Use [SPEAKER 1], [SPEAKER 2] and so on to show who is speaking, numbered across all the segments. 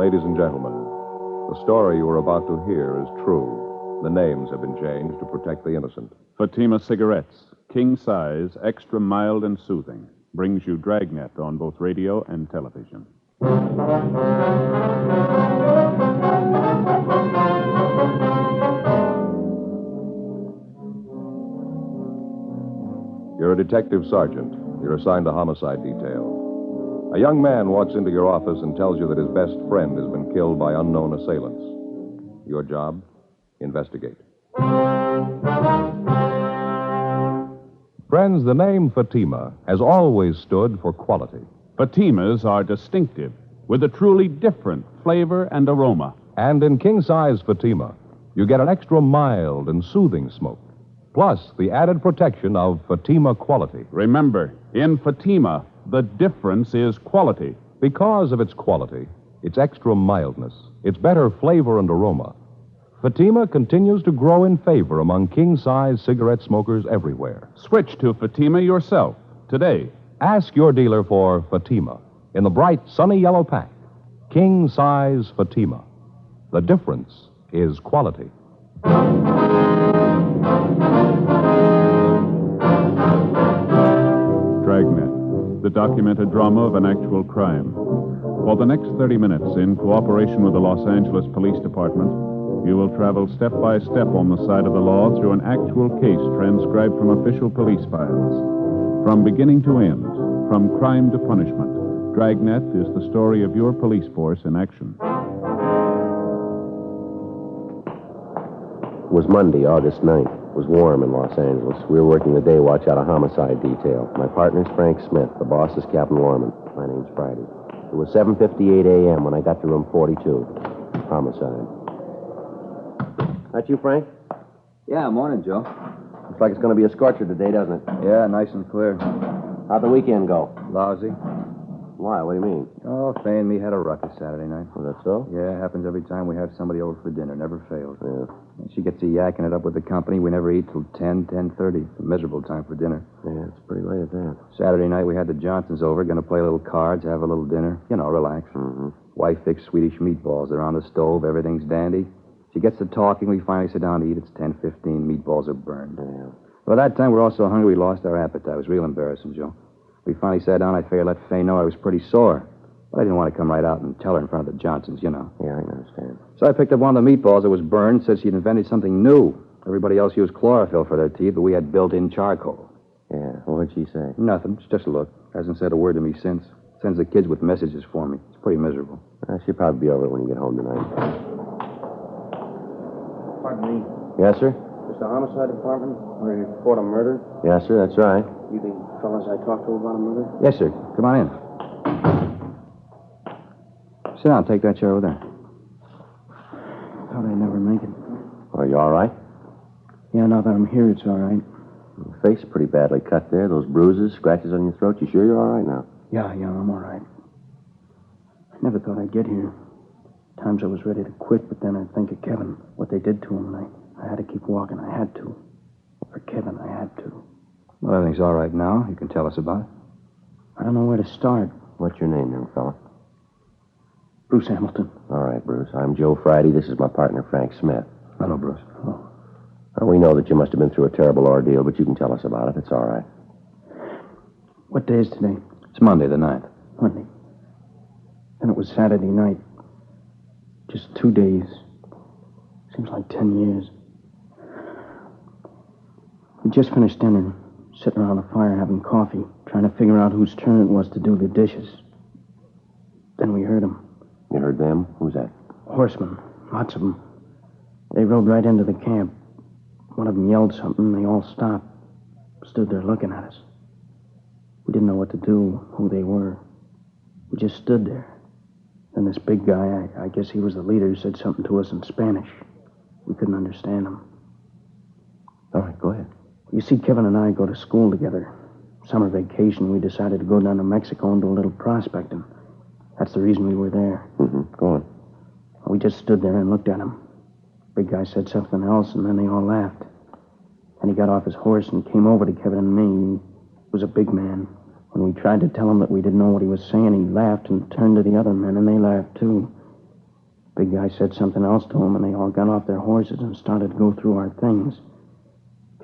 [SPEAKER 1] Ladies and gentlemen, the story you are about to hear is true. The names have been changed to protect the innocent.
[SPEAKER 2] Fatima Cigarettes, king size, extra mild and soothing, brings you Dragnet on both radio and television.
[SPEAKER 1] You're a detective sergeant. You're assigned to homicide detail. A young man walks into your office and tells you that his best friend has been killed by unknown assailants. Your job? Investigate. Friends, the name Fatima has always stood for quality.
[SPEAKER 2] Fatimas are distinctive, with a truly different flavor and aroma.
[SPEAKER 1] And in king-size Fatima, you get an extra mild and soothing smoke, plus the added protection of Fatima quality.
[SPEAKER 2] Remember, in Fatima, the difference is quality.
[SPEAKER 1] Because of its quality, its extra mildness, its better flavor and aroma, Fatima continues to grow in favor among king-size cigarette smokers everywhere.
[SPEAKER 2] Switch to Fatima yourself today.
[SPEAKER 1] Ask your dealer for Fatima in the bright, sunny yellow pack. King-size Fatima. The difference is quality.
[SPEAKER 2] Dragnet, the documented drama of an actual crime. For the next 30 minutes, in cooperation with the Los Angeles Police Department, you will travel step by step on the side of the law through an actual case transcribed from official police files. From beginning to end, from crime to punishment, Dragnet is the story of your police force in action.
[SPEAKER 3] It was Monday, August 9th. It was warm in Los Angeles. We were working the day watch out of homicide detail. My partner's Frank Smith. The boss is Captain Warman. My name's Friday. It was 7:58 a.m. when I got to room 42. Homicide. That you, Frank?
[SPEAKER 4] Yeah, morning, Joe.
[SPEAKER 3] Looks like it's going to be a scorcher today, doesn't it?
[SPEAKER 4] Yeah, nice and clear.
[SPEAKER 3] How'd the weekend go?
[SPEAKER 4] Lousy.
[SPEAKER 3] Why? What do you mean?
[SPEAKER 4] Oh, Fay and me had a ruckus Saturday night.
[SPEAKER 3] Oh, that's so?
[SPEAKER 4] Yeah, happens every time we have somebody over for dinner. Never fails.
[SPEAKER 3] Yeah.
[SPEAKER 4] And she gets to yakking it up with the company. We never eat till 10:30. A miserable time for dinner.
[SPEAKER 3] Yeah, it's pretty late at that.
[SPEAKER 4] Saturday night, we had the Johnsons over. Going to play a little cards, have a little dinner. You know, relax.
[SPEAKER 3] Mm-hmm.
[SPEAKER 4] Wife fixed Swedish meatballs. They're on the stove. Everything's dandy. She gets to talking. We finally sit down to eat. It's 10:15. Meatballs are burned.
[SPEAKER 3] Yeah.
[SPEAKER 4] By that time, we're all so hungry we lost our appetite. It was real embarrassing, Joe. We finally sat down. I figured let Fay know I was pretty sore. But I didn't want to come right out and tell her in front of the Johnsons, you know.
[SPEAKER 3] Yeah, I understand.
[SPEAKER 4] So I picked up one of the meatballs that was burned, said she'd invented something new. Everybody else used chlorophyll for their teeth, but we had built-in charcoal.
[SPEAKER 3] Yeah, what'd she say?
[SPEAKER 4] Nothing. Just a look. Hasn't said a word to me since. Sends the kids with messages for me. It's pretty miserable.
[SPEAKER 3] She'll probably be over it when you get home tonight.
[SPEAKER 5] Pardon me.
[SPEAKER 3] Yes, sir?
[SPEAKER 5] Is the homicide department or you report a murder?
[SPEAKER 3] Yes, sir, that's right.
[SPEAKER 5] You the fellas I talked to about a murder?
[SPEAKER 4] Yes, sir. Come on in. Sit down. Take that chair over there.
[SPEAKER 5] Thought I'd never make it.
[SPEAKER 3] Are you all right?
[SPEAKER 5] Yeah, now that I'm here, it's all right.
[SPEAKER 3] Your face is pretty badly cut there. Those bruises, scratches on your throat. You sure you're all right now?
[SPEAKER 5] Yeah, I'm all right. I never thought I'd get here. Times I was ready to quit, but then I'd think of Kevin, what they did to him, and I had to keep walking. I had to. For Kevin, I had to.
[SPEAKER 4] Well, everything's all right now. You can tell us about it.
[SPEAKER 5] I don't know where to start.
[SPEAKER 3] What's your name, young fella?
[SPEAKER 5] Bruce Hamilton.
[SPEAKER 3] All right, Bruce. I'm Joe Friday. This is my partner, Frank Smith.
[SPEAKER 4] Hello, Bruce.
[SPEAKER 5] Oh.
[SPEAKER 3] We know that you must have been through a terrible ordeal, but you can tell us about it. It's all right.
[SPEAKER 5] What day is today?
[SPEAKER 4] It's Monday the 9th.
[SPEAKER 5] Monday. Then it was Saturday night. Just 2 days. Seems like 10 years. We just finished dinner, sitting around a fire having coffee, trying to figure out whose turn it was to do the dishes. Then we heard them.
[SPEAKER 3] You heard them? Who's that?
[SPEAKER 5] Horsemen. Lots of them. They rode right into the camp. One of them yelled something, and they all stopped. Stood there looking at us. We didn't know what to do, who they were. We just stood there. Then this big guy, I guess he was the leader, said something to us in Spanish. We couldn't understand him.
[SPEAKER 3] All right, go ahead.
[SPEAKER 5] You see, Kevin and I go to school together. Summer vacation, we decided to go down to Mexico and do a little prospecting. That's the reason we were there.
[SPEAKER 3] Mm-hmm. Go on.
[SPEAKER 5] We just stood there and looked at him. Big guy said something else, and then they all laughed. Then he got off his horse and came over to Kevin and me. He was a big man. When we tried to tell him that we didn't know what he was saying, he laughed and turned to the other men, and they laughed, too. Big guy said something else to him, and they all got off their horses and started to go through our things.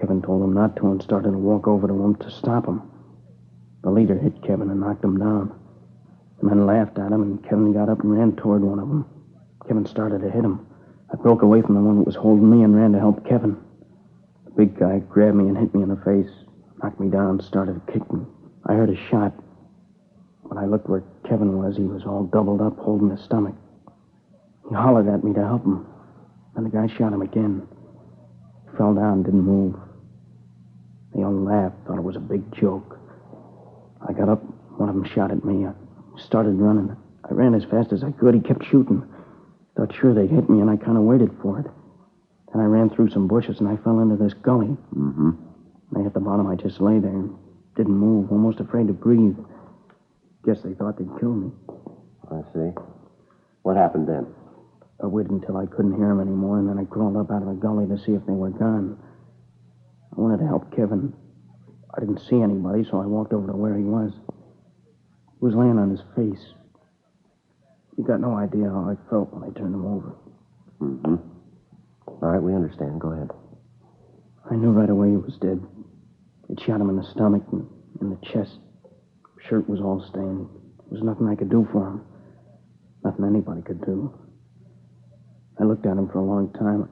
[SPEAKER 5] Kevin told them not to and started to walk over to him to stop him. The leader hit Kevin and knocked him down. The men laughed at him, and Kevin got up and ran toward one of them. Kevin started to hit him. I broke away from the one that was holding me and ran to help Kevin. The big guy grabbed me and hit me in the face, knocked me down, started to kick me. I heard a shot. When I looked where Kevin was, he was all doubled up, holding his stomach. He hollered at me to help him. Then the guy shot him again. He fell down and didn't move. They all laughed, thought it was a big joke. I got up. One of them shot at me. I started running. I ran as fast as I could. He kept shooting. Thought sure they'd hit me, and I kind of waited for it. Then I ran through some bushes, and I fell into this gully.
[SPEAKER 3] Mm-hmm.
[SPEAKER 5] When I hit the bottom, I just lay there and didn't move, almost afraid to breathe. Guess they thought they'd kill me.
[SPEAKER 3] I see. What happened then?
[SPEAKER 5] I waited until I couldn't hear them anymore, and then I crawled up out of the gully to see if they were gone. I wanted to help Kevin. I didn't see anybody, so I walked over to where he was. He was laying on his face. You got no idea how I felt when I turned him over.
[SPEAKER 3] Mm-hmm. All right, we understand. Go ahead.
[SPEAKER 5] I knew right away he was dead. It shot him in the stomach and in the chest. Shirt was all stained. There was nothing I could do for him. Nothing anybody could do. I looked at him for a long time.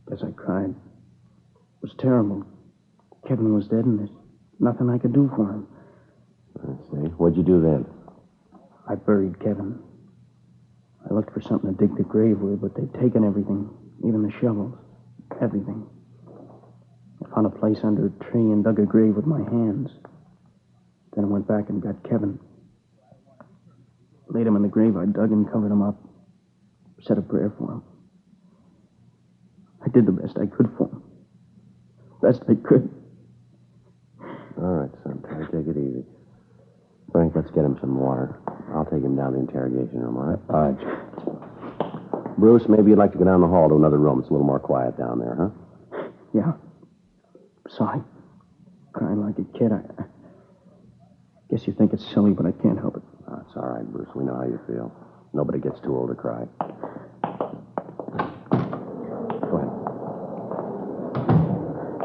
[SPEAKER 5] I guess I cried. It was terrible. Kevin was dead, and there's nothing I could do for him.
[SPEAKER 3] I see. What'd you do then?
[SPEAKER 5] I buried Kevin. I looked for something to dig the grave with, but they'd taken everything, even the shovels. Everything. I found a place under a tree and dug a grave with my hands. Then I went back and got Kevin. Laid him in the grave I dug and covered him up. Said a prayer for him. I did the best I could for him. Best I could.
[SPEAKER 3] All right, son. Try to take it easy. Frank, let's get him some water. I'll take him down to the interrogation room, all right?
[SPEAKER 4] All right.
[SPEAKER 3] Bruce, maybe you'd like to go down the hall to another room. It's a little more quiet down there, huh?
[SPEAKER 5] Yeah. Sorry. Crying like a kid. I guess you think it's silly, but I can't help it.
[SPEAKER 3] Oh, it's all right, Bruce. We know how you feel. Nobody gets too old to cry. Go ahead.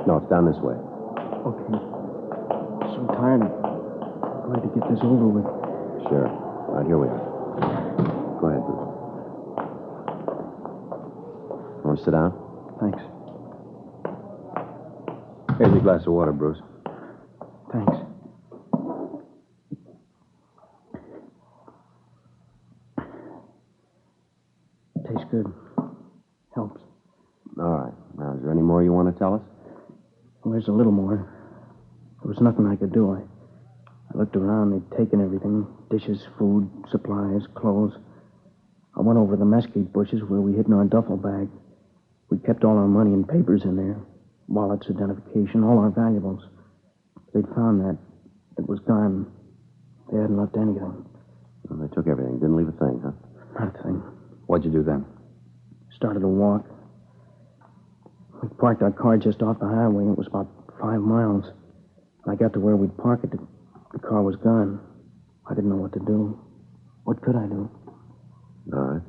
[SPEAKER 3] No, it's down this way.
[SPEAKER 5] Okay. I'm so tired. I'm glad to get this over with.
[SPEAKER 3] Sure. All right, here we are. Go ahead, Bruce. Want to sit down?
[SPEAKER 5] Thanks.
[SPEAKER 4] Here's your glass of water, Bruce.
[SPEAKER 5] Thanks. Tastes good. Helps.
[SPEAKER 3] All right. Now, is there any more you want to tell us?
[SPEAKER 5] Well, there's a little more. There was nothing I could do. I looked around. They'd taken everything. Dishes, food, supplies, clothes. I went over the mesquite bushes where we hid in our duffel bag. We kept all our money and papers in there. Wallets, identification, all our valuables. They'd found that. It was gone. They hadn't left anything.
[SPEAKER 3] Well, they took everything. Didn't leave a thing, huh?
[SPEAKER 5] Not a thing.
[SPEAKER 4] What'd you do then?
[SPEAKER 5] Started to walk. We parked our car just off the highway. It was about 5 miles. When I got to where we'd park it, the car was gone. I didn't know what to do. What could I do?
[SPEAKER 3] All right.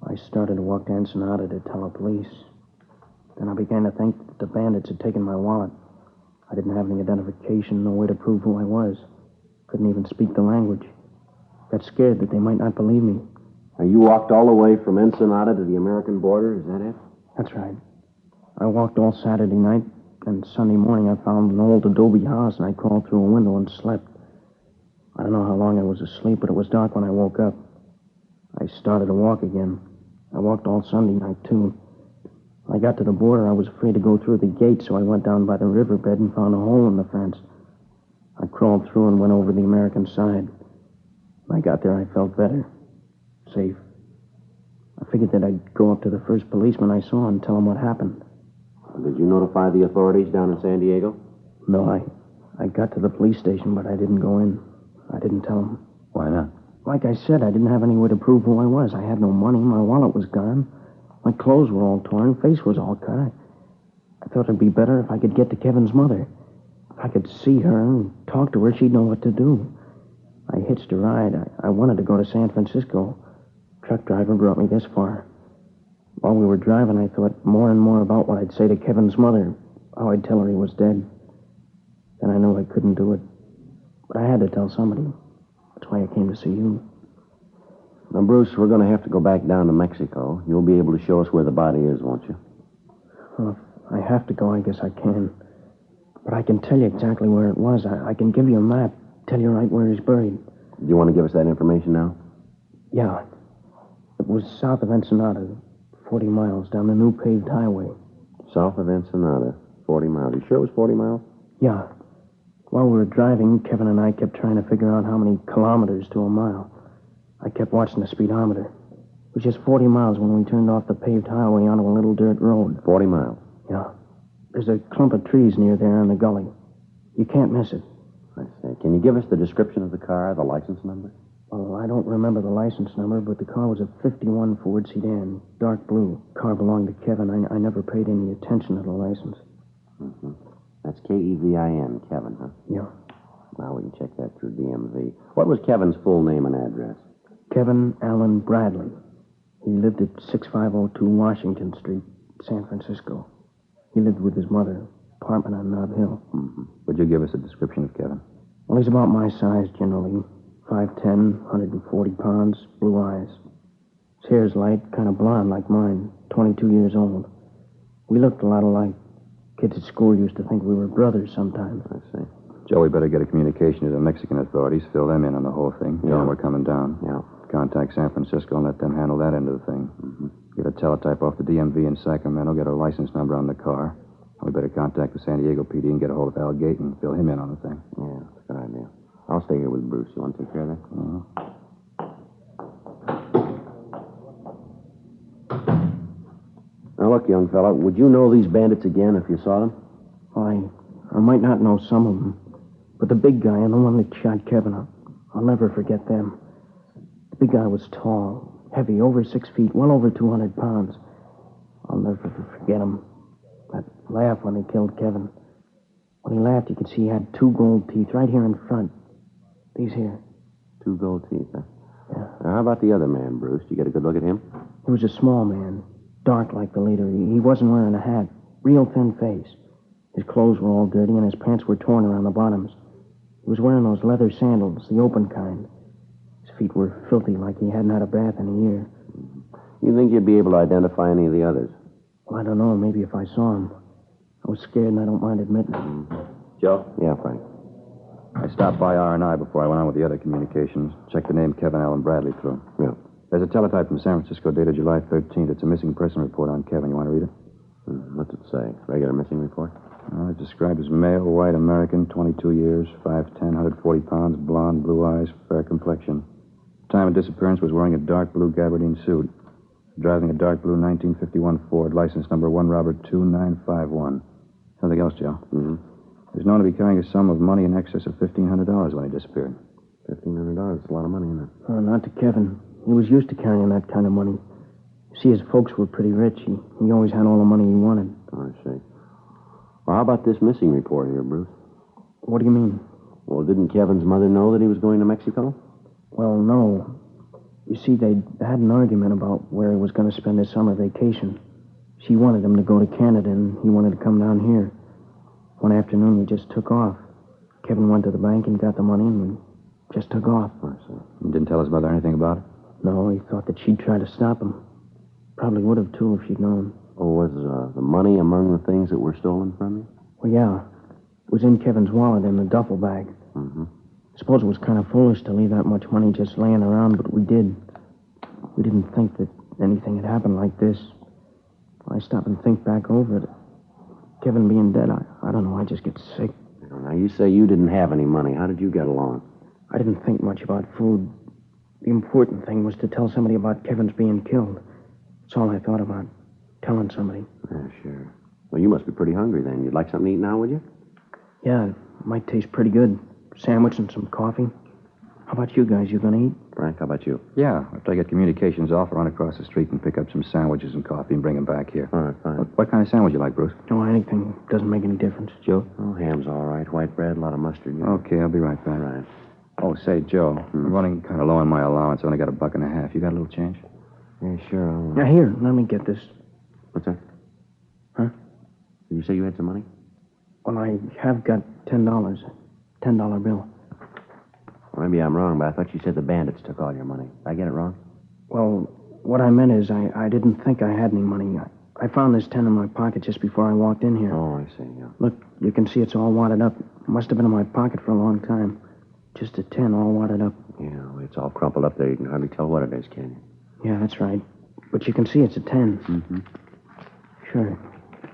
[SPEAKER 5] I started to walk to Ensenada to tell the police. Then I began to think that the bandits had taken my wallet. I didn't have any identification, no way to prove who I was. Couldn't even speak the language. Got scared that they might not believe me.
[SPEAKER 3] Now, you walked all the way from Ensenada to the American border, is that it?
[SPEAKER 5] That's right. I walked all Saturday night, and Sunday morning I found an old adobe house, and I crawled through a window and slept. I don't know how long I was asleep, but it was dark when I woke up. I started to walk again. I walked all Sunday night, too. When I got to the border, I was afraid to go through the gate, so I went down by the riverbed and found a hole in the fence. I crawled through and went over the American side. When I got there, I felt better. Safe. I figured that I'd go up to the first policeman I saw and tell him what happened.
[SPEAKER 3] Did you notify the authorities down in San Diego?
[SPEAKER 5] No, I got to the police station, but I didn't go in. I didn't tell them.
[SPEAKER 4] Why not?
[SPEAKER 5] Like I said, I didn't have any way to prove who I was. I had no money. My wallet was gone. My clothes were all torn. Face was all cut. I thought it'd be better if I could get to Kevin's mother. If I could see her and talk to her, she'd know what to do. I hitched a ride. I wanted to go to San Francisco. Truck driver brought me this far. While we were driving, I thought more and more about what I'd say to Kevin's mother, how I'd tell her he was dead. Then I knew I couldn't do it. But I had to tell somebody. That's why I came to see you.
[SPEAKER 3] Now, Bruce, we're going to have to go back down to Mexico. You'll be able to show us where the body is, won't you?
[SPEAKER 5] Well, if I have to go, I guess I can. But I can tell you exactly where it was. I can give you a map, tell you right where he's buried.
[SPEAKER 3] Do you want to give us that information now?
[SPEAKER 5] Yeah. It was south of Ensenada, 40 miles down the new paved highway.
[SPEAKER 3] South of Ensenada, 40 miles. You sure it was 40 miles?
[SPEAKER 5] Yeah. While we were driving, Kevin and I kept trying to figure out how many kilometers to a mile. I kept watching the speedometer. It was just 40 miles when we turned off the paved highway onto a little dirt road.
[SPEAKER 3] 40 miles.
[SPEAKER 5] Yeah. There's a clump of trees near there in the gully. You can't miss it.
[SPEAKER 3] I see. Can you give us the description of the car, the license number?
[SPEAKER 5] Well, I don't remember the license number, but the car was a 51 Ford sedan, dark blue. Car belonged to Kevin. I never paid any attention to the license.
[SPEAKER 3] Mm-hmm. That's Kevin, Kevin, huh?
[SPEAKER 5] Yeah.
[SPEAKER 3] Now we can check that through DMV. What was Kevin's full name and address?
[SPEAKER 5] Kevin Allen Bradley. He lived at 6502 Washington Street, San Francisco. He lived with his mother, apartment on Nob Hill.
[SPEAKER 3] Mm-hmm.
[SPEAKER 4] Would you give us a description of Kevin?
[SPEAKER 5] Well, he's about my size, generally. 5'10", 140 pounds, blue eyes. His hair's light, kind of blonde like mine, 22 years old. We looked a lot alike. Kids at school used to think we were brothers sometimes.
[SPEAKER 3] I see.
[SPEAKER 4] Joe, we better get a communication to the Mexican authorities, fill them in on the whole thing. Tell them we're coming down.
[SPEAKER 3] Yeah.
[SPEAKER 4] Contact San Francisco and let them handle that end of the thing.
[SPEAKER 3] Mm-hmm.
[SPEAKER 4] Get a teletype off the DMV in Sacramento, get a license number on the car. We better contact the San Diego PD and get a hold of Al Gate and fill him in on the thing.
[SPEAKER 3] Yeah, that's a good idea. I'll stay here with Bruce. You want to take care of that? Now, look, young fella, would you know these bandits again if you saw them?
[SPEAKER 5] Well, I might not know some of them, but the big guy and the one that shot Kevin up, I'll never forget them. The big guy was tall, heavy, over 6 feet, well over 200 pounds. I'll never forget him. That laugh when they killed Kevin. When he laughed, you could see he had 2 gold teeth right here in front. These here.
[SPEAKER 3] 2 gold teeth, huh?
[SPEAKER 5] Yeah.
[SPEAKER 3] Now, how about the other man, Bruce? Did you get a good look at him?
[SPEAKER 5] He was a small man, dark like the leader. He wasn't wearing a hat, real thin face. His clothes were all dirty, and his pants were torn around the bottoms. He was wearing those leather sandals, the open kind. His feet were filthy, like he hadn't had a bath in a year.
[SPEAKER 3] You think you'd be able to identify any of the others?
[SPEAKER 5] Well, I don't know. Maybe if I saw him. I was scared, and I don't mind admitting it.
[SPEAKER 4] Joe?
[SPEAKER 3] Yeah, Frank.
[SPEAKER 4] I stopped by R&I before I went on with the other communications. Checked the name Kevin Allen Bradley through.
[SPEAKER 3] Yeah.
[SPEAKER 4] There's a teletype from San Francisco dated July 13th. It's a missing person report on Kevin. You want to read it?
[SPEAKER 3] What's it say? Regular missing report?
[SPEAKER 4] It's described as male, white American, 22 years, 5'10", 140 pounds, blonde, blue eyes, fair complexion. Time of disappearance was wearing a dark blue gabardine suit. Driving a dark blue 1951 Ford, license number 1 Robert 2951. Something else, Joe.
[SPEAKER 3] Mm-hmm.
[SPEAKER 4] He was known to be carrying a sum of money in excess of $1,500 when he disappeared.
[SPEAKER 3] $1,500. It's a lot of money, isn't it?
[SPEAKER 5] Not to Kevin. He was used to carrying that kind of money. See, his folks were pretty rich. He always had all the money he wanted.
[SPEAKER 3] Oh, I see. Well, how about this missing report here, Bruce?
[SPEAKER 5] What do you mean?
[SPEAKER 3] Well, didn't Kevin's mother know that he was going to Mexico?
[SPEAKER 5] Well, no. You see, they had an argument about where he was going to spend his summer vacation. She wanted him to go to Canada, and he wanted to come down here. One afternoon, we just took off. Kevin went to the bank and got the money, and we just took off.
[SPEAKER 3] I see.
[SPEAKER 4] You didn't tell his mother anything about it?
[SPEAKER 5] No, he thought that she'd try to stop him. Probably would have, too, if she'd known.
[SPEAKER 3] Oh, was the money among the things that were stolen from you?
[SPEAKER 5] Well, yeah. It was in Kevin's wallet in the duffel bag.
[SPEAKER 3] Mm-hmm.
[SPEAKER 5] I suppose it was kind of foolish to leave that much money just laying around, but we did. We didn't think that anything had happened like this. I stop and think back over it. Kevin being dead, I don't know, I just get sick.
[SPEAKER 3] Now, you say you didn't have any money. How did you get along?
[SPEAKER 5] I didn't think much about food. The important thing was to tell somebody about Kevin's being killed. That's all I thought about, telling somebody.
[SPEAKER 3] Yeah, sure. Well, you must be pretty hungry then. You'd like something to eat now, would you?
[SPEAKER 5] Yeah, it might taste pretty good. Sandwich and some coffee. How about you guys? You gonna eat?
[SPEAKER 3] Frank, how about you?
[SPEAKER 4] Yeah. After I get communications off, I'll run across the street and pick up some sandwiches and coffee and bring them back here.
[SPEAKER 3] All right, fine.
[SPEAKER 4] What kind of sandwich you like, Bruce?
[SPEAKER 5] No, anything doesn't make any difference.
[SPEAKER 4] Joe?
[SPEAKER 3] Oh, ham's all right. White bread, a lot of mustard. You know.
[SPEAKER 4] Okay, I'll be right back.
[SPEAKER 3] All right.
[SPEAKER 4] Oh, say, Joe, I'm running kind of low on my allowance. I only got $1.50. You got a little change?
[SPEAKER 3] Yeah, sure.
[SPEAKER 5] Now, here, let me get this.
[SPEAKER 3] What's that?
[SPEAKER 5] Huh?
[SPEAKER 3] Did you say you had some money?
[SPEAKER 5] Well, I have got $10. $10 bill.
[SPEAKER 3] Well, maybe I'm wrong, but I thought you said the bandits took all your money. Did I get it wrong?
[SPEAKER 5] Well, what I meant is I didn't think I had any money. I found this 10 in my pocket just before I walked in here.
[SPEAKER 3] Oh, I see, yeah.
[SPEAKER 5] Look, you can see it's all wadded up. Must have been in my pocket for a long time. Just a 10 all wadded up.
[SPEAKER 3] Yeah, well, it's all crumpled up there. You can hardly tell what it is, can you?
[SPEAKER 5] Yeah, that's right. But you can see it's a 10.
[SPEAKER 3] Mm-hmm.
[SPEAKER 5] Sure.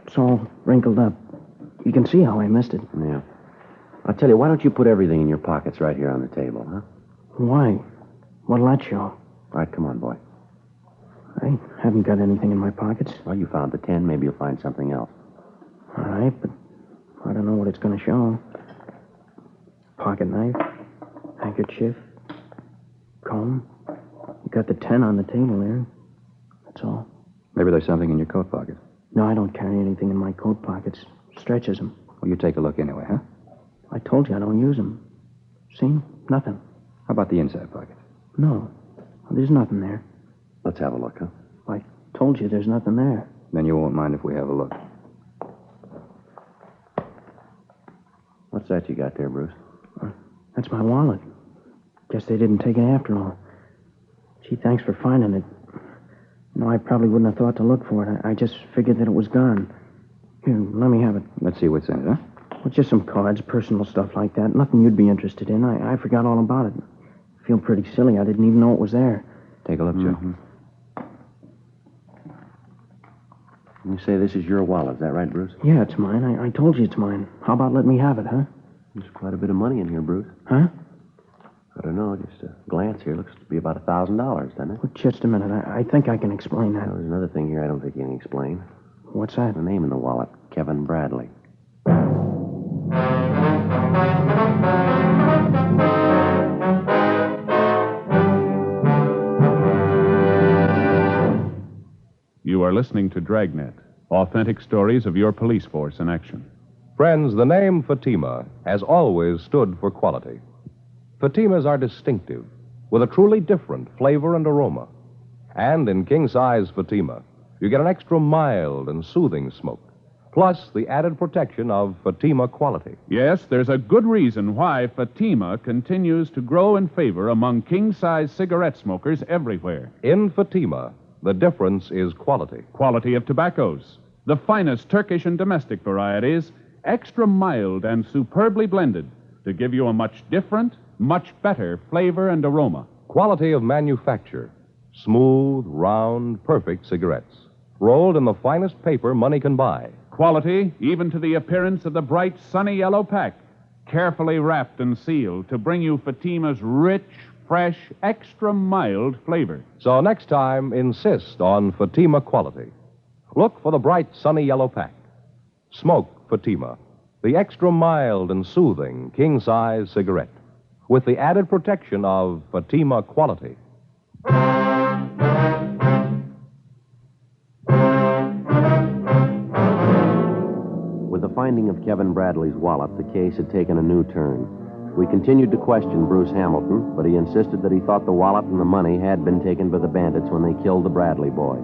[SPEAKER 5] It's all wrinkled up. You can see how I missed it.
[SPEAKER 3] Yeah. I'll tell you, why don't you put everything in your pockets right here on the table, huh?
[SPEAKER 5] Why? What'll that show?
[SPEAKER 3] All right, come on, boy.
[SPEAKER 5] I haven't got anything in my pockets.
[SPEAKER 3] Well, you found the 10. Maybe you'll find something else.
[SPEAKER 5] All right, but I don't know what it's going to show. Pocket knife, handkerchief, comb. You got the 10 on the table there. That's all.
[SPEAKER 4] Maybe there's something in your coat pocket.
[SPEAKER 5] No, I don't carry anything in my coat pockets. Stretches them.
[SPEAKER 4] Well, you take a look anyway, huh?
[SPEAKER 5] I told you I don't use them. See? Nothing.
[SPEAKER 4] How about the inside pocket?
[SPEAKER 5] No. There's nothing there.
[SPEAKER 3] Let's have a look, huh?
[SPEAKER 5] I told you there's nothing there.
[SPEAKER 4] Then you won't mind if we have a look.
[SPEAKER 3] What's that you got there, Bruce?
[SPEAKER 5] That's my wallet. Guess they didn't take it after all. Gee, thanks for finding it. No, I probably wouldn't have thought to look for it. I just figured that it was gone. Here, let me have it.
[SPEAKER 4] Let's see what's in it, huh?
[SPEAKER 5] Well, just some cards, personal stuff like that. Nothing you'd be interested in. I forgot all about it. I feel pretty silly. I didn't even know it was there.
[SPEAKER 3] Take a look, Joe. You say this is your wallet. Is that right, Bruce?
[SPEAKER 5] Yeah, it's mine. I told you it's mine. How about letting me have it, huh?
[SPEAKER 3] There's quite a bit of money in here, Bruce.
[SPEAKER 5] Huh?
[SPEAKER 3] I don't know. Just a glance here. Looks to be about $1,000, doesn't it?
[SPEAKER 5] Well, just a minute. I think I can explain that.
[SPEAKER 3] Well, there's another thing here I don't think you can explain.
[SPEAKER 5] What's that?
[SPEAKER 3] The name in the wallet, Kevin Bradley.
[SPEAKER 2] You are listening to Dragnet, authentic stories of your police force in action.
[SPEAKER 1] Friends, the name Fatima has always stood for quality. Fatimas are distinctive, with a truly different flavor and aroma. And in king-size Fatima, you get an extra mild and soothing smoke, plus the added protection of Fatima quality.
[SPEAKER 2] Yes, there's a good reason why Fatima continues to grow in favor among king-size cigarette smokers everywhere.
[SPEAKER 1] In Fatima, the difference is quality.
[SPEAKER 2] Quality of tobaccos, the finest Turkish and domestic varieties, extra mild and superbly blended to give you a much different, much better flavor and aroma.
[SPEAKER 1] Quality of manufacture. Smooth, round, perfect cigarettes. Rolled in the finest paper money can buy.
[SPEAKER 2] Quality, even to the appearance of the bright, sunny yellow pack, carefully wrapped and sealed to bring you Fatima's rich, fresh, extra mild flavor.
[SPEAKER 1] So next time, insist on Fatima quality. Look for the bright, sunny yellow pack. Smoke Fatima, the extra mild and soothing king-size cigarette, with the added protection of Fatima quality.
[SPEAKER 3] With the finding of Kevin Bradley's wallet, the case had taken a new turn. We continued to question Bruce Hamilton, but he insisted that he thought the wallet and the money had been taken by the bandits when they killed the Bradley boy.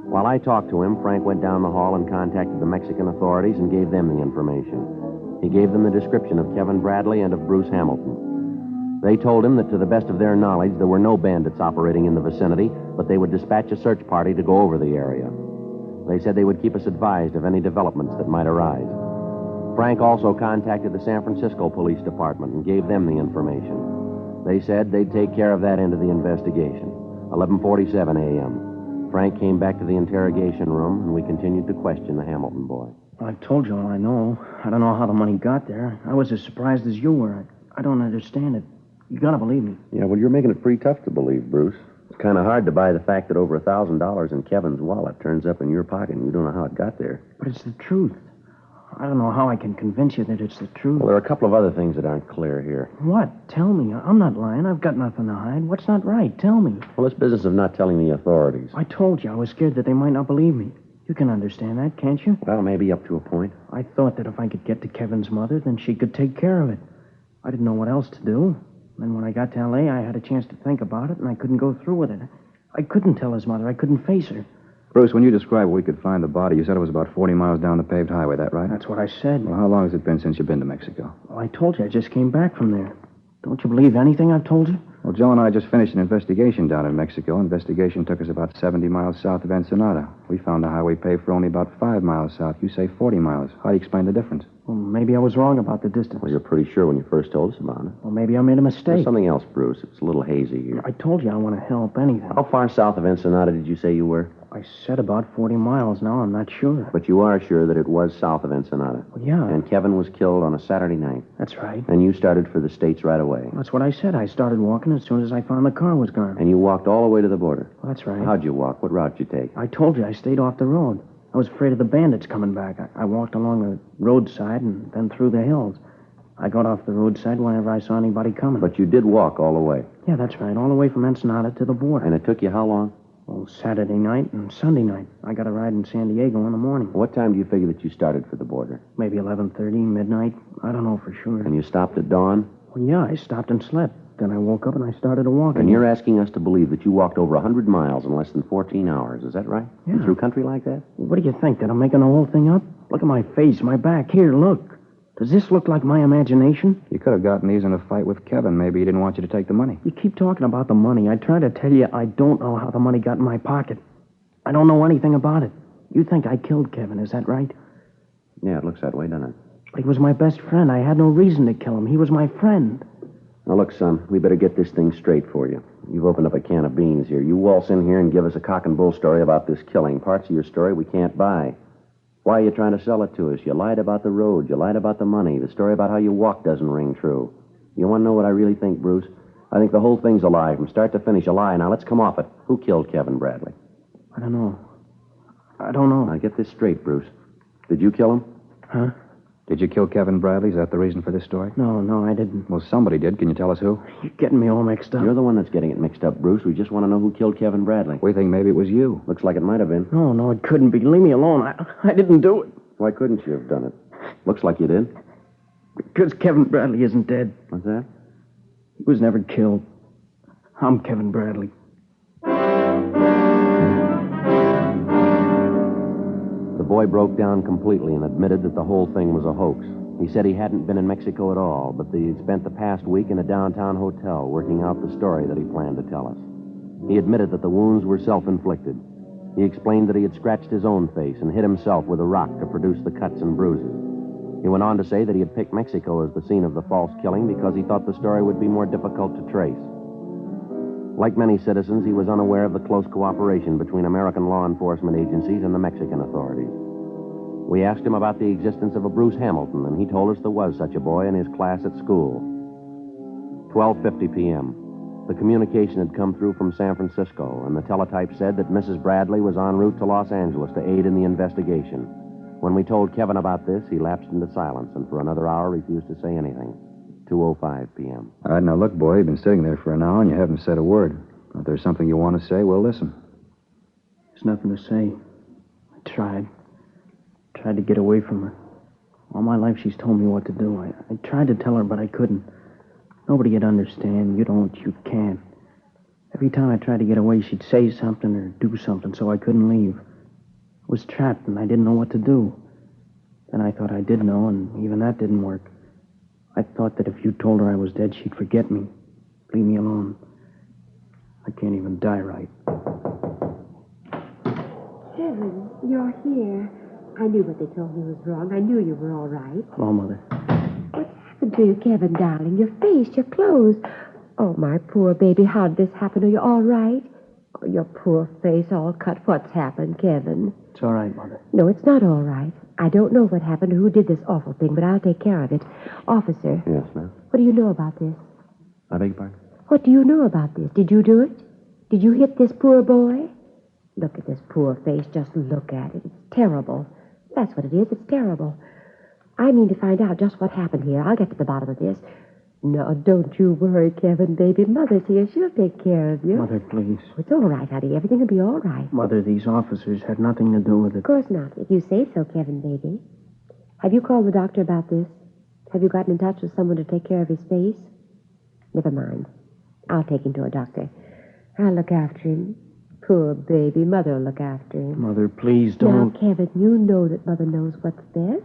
[SPEAKER 3] While I talked to him, Frank went down the hall and contacted the Mexican authorities and gave them the information. He gave them the description of Kevin Bradley and of Bruce Hamilton. They told him that to the best of their knowledge, there were no bandits operating in the vicinity, but they would dispatch a search party to go over the area. They said they would keep us advised of any developments that might arise. Frank also contacted the San Francisco Police Department and gave them the information. They said they'd take care of that end of the investigation. 11:47 a.m. Frank came back to the interrogation room, and we continued to question the Hamilton boy.
[SPEAKER 5] I told you all I know. I don't know how the money got there. I was as surprised as you were. I don't understand it. You gotta believe me.
[SPEAKER 3] Yeah, well, you're making it pretty tough to believe, Bruce. It's kind of hard to buy the fact that over $1,000 in Kevin's wallet turns up in your pocket and you don't know how it got there.
[SPEAKER 5] But it's the truth. I don't know how I can convince you that it's the truth.
[SPEAKER 3] Well, there are a couple of other things that aren't clear here.
[SPEAKER 5] What? Tell me. I'm not lying. I've got nothing to hide. What's not right? Tell me.
[SPEAKER 3] Well, this business of not telling the authorities.
[SPEAKER 5] I told you I was scared that they might not believe me. You can understand that, can't you?
[SPEAKER 3] Well, maybe up to a point.
[SPEAKER 5] I thought that if I could get to Kevin's mother, then she could take care of it. I didn't know what else to do. Then when I got to L.A., I had a chance to think about it, and I couldn't go through with it. I couldn't tell his mother. I couldn't face her.
[SPEAKER 4] Bruce, when you described where we could find the body, you said it was about 40 miles down the paved highway, that right?
[SPEAKER 5] That's what I said.
[SPEAKER 4] Well, how long has it been since you've been to Mexico?
[SPEAKER 5] Well, I told you I just came back from there. Don't you believe anything I've told you?
[SPEAKER 4] Well, Joe and I just finished an investigation down in Mexico. Investigation took us about 70 miles south of Ensenada. We found the highway paved for only about 5 miles south. You say 40 miles. How do you explain the difference?
[SPEAKER 5] Well, maybe I was wrong about the distance.
[SPEAKER 3] Well, you're pretty sure when you first told us about it.
[SPEAKER 5] Well, maybe I made a mistake.
[SPEAKER 3] There's something else, Bruce. It's a little hazy here.
[SPEAKER 5] I told you I want to help anything.
[SPEAKER 3] How far south of Ensenada did you say you were?
[SPEAKER 5] I said about 40 miles. Now I'm not sure.
[SPEAKER 3] But you are sure that it was south of Ensenada.
[SPEAKER 5] Well, yeah.
[SPEAKER 3] And Kevin was killed on a Saturday night.
[SPEAKER 5] That's right.
[SPEAKER 3] And you started for the States right away.
[SPEAKER 5] That's what I said. I started walking as soon as I found the car was gone.
[SPEAKER 3] And you walked all the way to the border.
[SPEAKER 5] Well, that's right.
[SPEAKER 3] How'd you walk? What route did you take?
[SPEAKER 5] I told you I stayed off the road. I was afraid of the bandits coming back. I walked along the roadside and then through the hills. I got off the roadside whenever I saw anybody coming.
[SPEAKER 3] But you did walk all the way.
[SPEAKER 5] Yeah, that's right. All the way from Ensenada to the border.
[SPEAKER 3] And it took you how long?
[SPEAKER 5] Well, Saturday night and Sunday night. I got a ride in San Diego in the morning.
[SPEAKER 3] What time do you figure that you started for the border?
[SPEAKER 5] Maybe 11:30, midnight. I don't know for sure.
[SPEAKER 3] And you stopped at dawn?
[SPEAKER 5] Well, yeah, I stopped and slept. Then I woke up and I started to walk.
[SPEAKER 3] And you're asking us to believe that you walked over 100 miles in less than 14 hours. Is that right?
[SPEAKER 5] Yeah.
[SPEAKER 3] And through country like that?
[SPEAKER 5] What do you think? That I'm making the whole thing up? Look at my face, my back. Here, look. Does this look like my imagination?
[SPEAKER 4] You could have gotten these in a fight with Kevin. Maybe he didn't want you to take the money.
[SPEAKER 5] You keep talking about the money. I try to tell you I don't know how the money got in my pocket. I don't know anything about it. You think I killed Kevin, is that right?
[SPEAKER 3] Yeah, it looks that way, doesn't it?
[SPEAKER 5] But he was my best friend. I had no reason to kill him. He was my friend.
[SPEAKER 3] Now, look, son, we better get this thing straight for you. You've opened up a can of beans here. You waltz in here and give us a cock and bull story about this killing. Parts of your story we can't buy. Why are you trying to sell it to us? You lied about the road. You lied about the money. The story about how you walked doesn't ring true. You want to know what I really think, Bruce? I think the whole thing's a lie, from start to finish, a lie. Now, let's come off it. Who killed Kevin Bradley?
[SPEAKER 5] I don't know. I don't know.
[SPEAKER 3] Now, get this straight, Bruce. Did you kill him?
[SPEAKER 5] Huh?
[SPEAKER 4] Did you kill Kevin Bradley? Is that the reason for this story?
[SPEAKER 5] No, I didn't.
[SPEAKER 4] Well, somebody did. Can you tell us who?
[SPEAKER 5] You're getting me all mixed up.
[SPEAKER 3] You're the one that's getting it mixed up, Bruce. We just want to know who killed Kevin Bradley.
[SPEAKER 4] We think maybe it was you.
[SPEAKER 3] Looks like it might have been.
[SPEAKER 5] No, it couldn't be. Leave me alone. I didn't do it.
[SPEAKER 3] Why couldn't you have done it? Looks like you did.
[SPEAKER 5] Because Kevin Bradley isn't dead.
[SPEAKER 3] What's that?
[SPEAKER 5] He was never killed. I'm Kevin Bradley.
[SPEAKER 3] The boy broke down completely and admitted that the whole thing was a hoax. He said he hadn't been in Mexico at all, but that he'd spent the past week in a downtown hotel working out the story that he planned to tell us. He admitted that the wounds were self-inflicted. He explained that he had scratched his own face and hit himself with a rock to produce the cuts and bruises. He went on to say that he had picked Mexico as the scene of the false killing because he thought the story would be more difficult to trace. Like many citizens, he was unaware of the close cooperation between American law enforcement agencies and the Mexican authorities. We asked him about the existence of a Bruce Hamilton, and he told us there was such a boy in his class at school. 12:50 p.m. The communication had come through from San Francisco, and the teletype said that Mrs. Bradley was en route to Los Angeles to aid in the investigation. When we told Kevin about this, he lapsed into silence and for another hour refused to say anything. 2:05 p.m.
[SPEAKER 4] All right, now look, boy, you've been sitting there for an hour and you haven't said a word. If there's something you want to say, we'll listen.
[SPEAKER 5] There's nothing to say. I tried to get away from her. All my life she's told me what to do. I tried to tell her, but I couldn't. Nobody would understand. You don't, you can't. Every time I tried to get away, she'd say something or do something, so I couldn't leave. I was trapped, and I didn't know what to do. Then I thought I did know, and even that didn't work. I thought that if you told her I was dead, she'd forget me. Leave me alone. I can't even die right.
[SPEAKER 6] Kevin, you're here. I knew what they told me was wrong. I knew you were all right.
[SPEAKER 5] Hello, Mother.
[SPEAKER 6] What's happened to you, Kevin, darling? Your face, your clothes. Oh, my poor baby, how did this happen? Are you all right? Oh, your poor face all cut. What's happened, Kevin?
[SPEAKER 5] It's all right, Mother.
[SPEAKER 6] No, it's not all right. I don't know what happened or who did this awful thing, but I'll take care of it. Officer.
[SPEAKER 3] Yes, ma'am.
[SPEAKER 6] What do you know about this?
[SPEAKER 3] I beg your pardon?
[SPEAKER 6] What do you know about this? Did you do it? Did you hit this poor boy? Look at this poor face. Just look at it. It's terrible. That's what it is. It's terrible. I mean to find out just what happened here. I'll get to the bottom of this. No, don't you worry, Kevin, baby. Mother's here. She'll take care of you.
[SPEAKER 5] Mother, please.
[SPEAKER 6] It's all right, honey. Everything will be all right.
[SPEAKER 5] Mother, these officers had nothing to do with it.
[SPEAKER 6] Of course not. If you say so, Kevin, baby. Have you called the doctor about this? Have you gotten in touch with someone to take care of his face? Never mind. I'll take him to a doctor. I'll look after him. Poor baby. Mother'll look after him.
[SPEAKER 5] Mother, please don't.
[SPEAKER 6] Now, Kevin, you know that Mother knows what's best.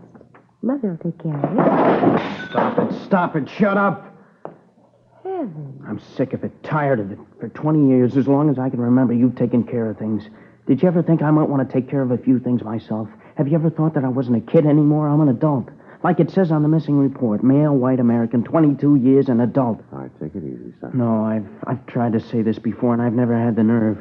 [SPEAKER 6] Mother'll take care of it.
[SPEAKER 5] Stop it. Stop it. Shut up.
[SPEAKER 6] Heaven.
[SPEAKER 5] I'm sick of it, tired of it. For 20 years, as long as I can remember, you've taken care of things. Did you ever think I might want to take care of a few things myself? Have you ever thought that I wasn't a kid anymore? I'm an adult. Like it says on the missing report, male, white American, 22 years, an adult.
[SPEAKER 3] All right, take it easy, son.
[SPEAKER 5] No, I've tried to say this before, and I've never had the nerve.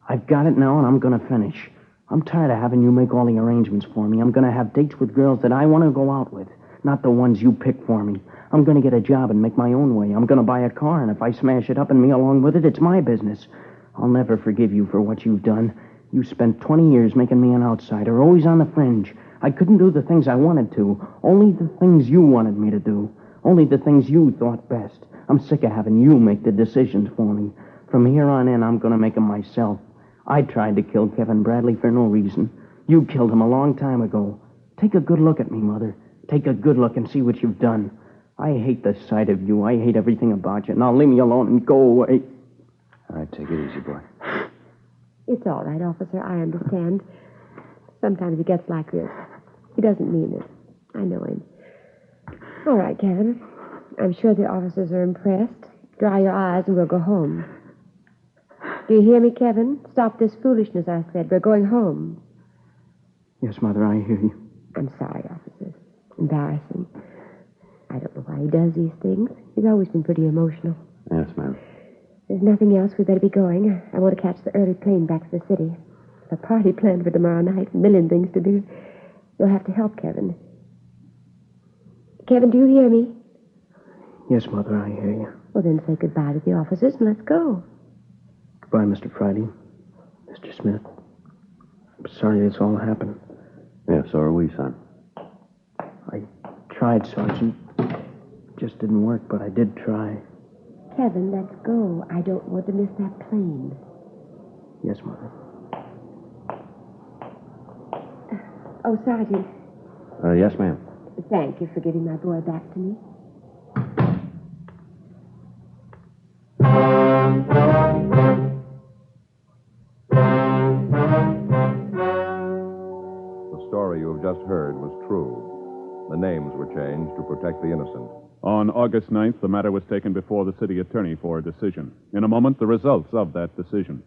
[SPEAKER 5] I've got it now, and I'm going to finish. I'm tired of having you make all the arrangements for me. I'm going to have dates with girls that I want to go out with, not the ones you pick for me. I'm going to get a job and make my own way. I'm going to buy a car, and if I smash it up and me along with it, it's my business. I'll never forgive you for what you've done. You spent 20 years making me an outsider, always on the fringe. I couldn't do the things I wanted to, only the things you wanted me to do, only the things you thought best. I'm sick of having you make the decisions for me. From here on in, I'm going to make them myself. I tried to kill Kevin Bradley for no reason. You killed him a long time ago. Take a good look at me, Mother. Take a good look and see what you've done. I hate the sight of you. I hate everything about you. Now leave me alone and go away.
[SPEAKER 4] All right, take it easy, boy.
[SPEAKER 6] It's all right, officer. I understand. Sometimes he gets like this. He doesn't mean it. I know him. All right, Kevin. I'm sure the officers are impressed. Dry your eyes and we'll go home. Do you hear me, Kevin? Stop this foolishness, I said. We're going home.
[SPEAKER 5] Yes, Mother, I hear you.
[SPEAKER 6] I'm sorry, officers. Embarrassing. I don't know why he does these things. He's always been pretty emotional.
[SPEAKER 3] Yes, ma'am.
[SPEAKER 6] There's nothing else. We better be going. I want to catch the early plane back to the city. A party planned for tomorrow night. A million things to do. You'll have to help Kevin. Kevin, do you hear me?
[SPEAKER 5] Yes, Mother, I hear you.
[SPEAKER 6] Well, then say goodbye to the officers and let's go.
[SPEAKER 5] Goodbye, Mr. Friday. Mr. Smith. I'm sorry this all happened.
[SPEAKER 3] Yeah, so are we, son.
[SPEAKER 5] I tried, Sergeant. Just didn't work, but I did try.
[SPEAKER 6] Kevin, let's go. I don't want to miss that plane.
[SPEAKER 5] Yes, Mother.
[SPEAKER 6] Oh, Sergeant,
[SPEAKER 3] Yes, ma'am.
[SPEAKER 6] thank you for giving my boy back to me.
[SPEAKER 1] The story you have just heard was true. The names were changed to protect the innocent.
[SPEAKER 2] On August 9th, the matter was taken before the city attorney for a decision. In a moment, the results of that decision.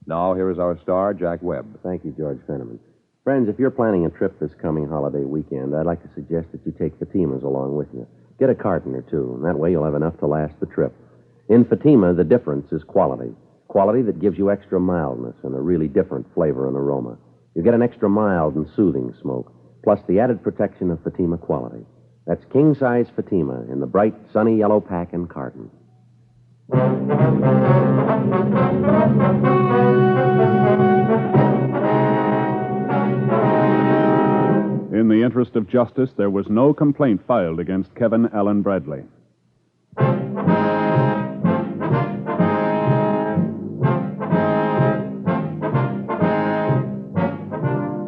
[SPEAKER 1] Now, here is our star, Jack Webb.
[SPEAKER 3] Thank you, George Fenneman. Friends, if you're planning a trip this coming holiday weekend, I'd like to suggest that you take Fatima's along with you. Get a carton or two, and that way you'll have enough to last the trip. In Fatima, the difference is quality. Quality that gives you extra mildness and a really different flavor and aroma. You get an extra mild and soothing smoke, plus the added protection of Fatima quality. That's king-size Fatima in the bright, sunny yellow pack and carton.
[SPEAKER 2] In the interest of justice, there was no complaint filed against Kevin Allen Bradley.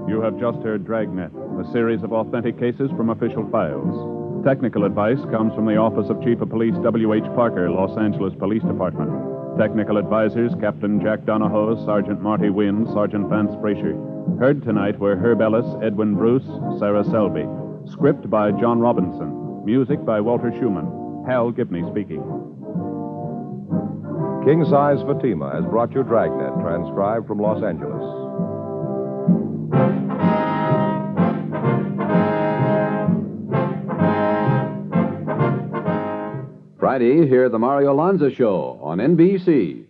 [SPEAKER 2] You have just heard Dragnet, a series of authentic cases from official files. Technical advice comes from the Office of Chief of Police W.H. Parker, Los Angeles Police Department. Technical advisors, Captain Jack Donahoe, Sergeant Marty Wynn, Sergeant Vance Brasher. Heard tonight were Herb Ellis, Edwin Bruce, Sarah Selby. Script by John Robinson. Music by Walter Schumann. Hal Gibney speaking.
[SPEAKER 1] King-size Fatima has brought you Dragnet, transcribed from Los Angeles.
[SPEAKER 7] Friday, hear The Mario Lanza Show on NBC.